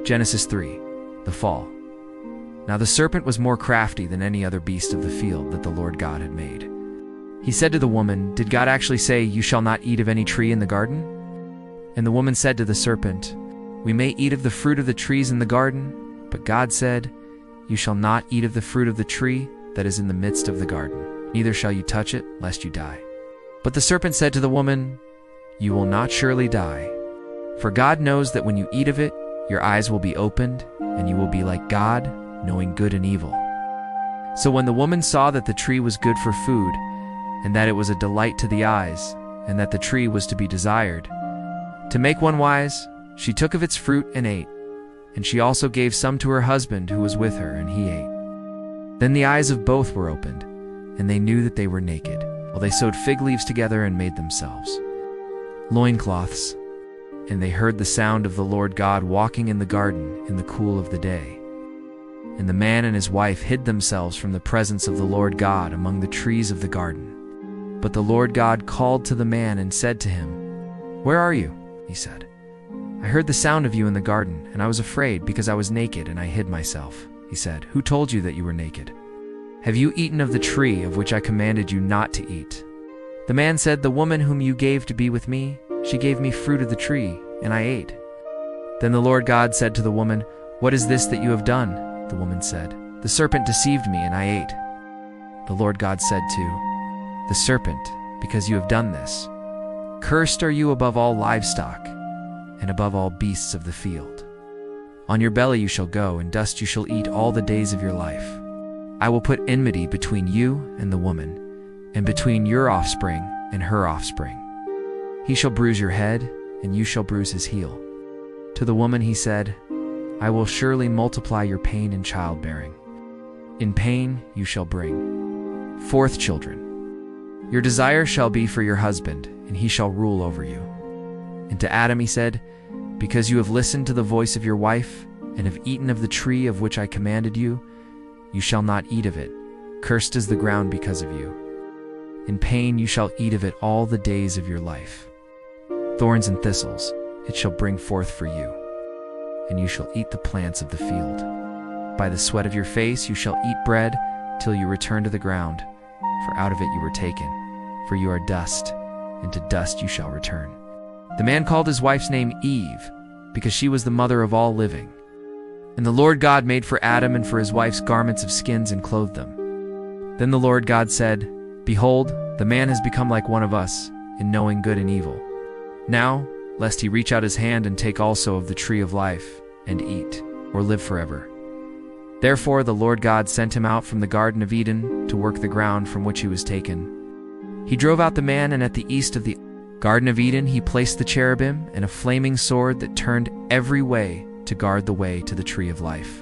Genesis 3. The Fall. Now the serpent was more crafty than any other beast of the field that the Lord God had made. He said to the woman, "Did God actually say, 'You shall not eat of any tree in the garden'?" And the woman said to the serpent, "We may eat of the fruit of the trees in the garden, but God said, 'You shall not eat of the fruit of the tree that is in the midst of the garden, neither shall you touch it, lest you die.' But the serpent said to the woman, 'You will not surely die, for God knows that when you eat of it, your eyes will be opened, and you will be like God, knowing good and evil.' So when the woman saw that the tree was good for food, and that it was a delight to the eyes, and that the tree was to be desired, to make one wise, she took of its fruit and ate. And she also gave some to her husband who was with her, and he ate. Then the eyes of both were opened, and they knew that they were naked, while they sewed fig leaves together and made themselves loincloths. And they heard the sound of the Lord God walking in the garden in the cool of the day. And the man and his wife hid themselves from the presence of the Lord God among the trees of the garden. But the Lord God called to the man and said to him, "Where are you?" He said, "I heard the sound of you in the garden, and I was afraid because I was naked and I hid myself." He said, "Who told you that you were naked? Have you eaten of the tree of which I commanded you not to eat?" The man said, "The woman whom you gave to be with me, she gave me fruit of the tree, and I ate." Then the Lord God said to the woman, "What is this that you have done?" The woman said, "The serpent deceived me, and I ate." The Lord God said to the serpent, "Because you have done this, cursed are you above all livestock, and above all beasts of the field. On your belly you shall go, and dust you shall eat all the days of your life. I will put enmity between you and the woman, and between your offspring and her offspring. He shall bruise your head, and you shall bruise his heel." To the woman he said, "I will surely multiply your pain in childbearing. In pain you shall bring forth children. Your desire shall be for your husband, and he shall rule over you." And to Adam he said, "Because you have listened to the voice of your wife, and have eaten of the tree of which I commanded you, you shall not eat of it. Cursed is the ground because of you. In pain you shall eat of it all the days of your life. Thorns and thistles it shall bring forth for you, and you shall eat the plants of the field. By the sweat of your face you shall eat bread till you return to the ground, for out of it you were taken, for you are dust, and to dust you shall return." The man called his wife's name Eve, because she was the mother of all living. And the Lord God made for Adam and for his wife's garments of skins and clothed them. Then the Lord God said, "Behold, the man has become like one of us, in knowing good and evil. Now, lest he reach out his hand and take also of the tree of life, and eat, or live forever." Therefore the Lord God sent him out from the Garden of Eden to work the ground from which he was taken. He drove out the man, and at the east of the Garden of Eden he placed the cherubim and a flaming sword that turned every way to guard the way to the tree of life.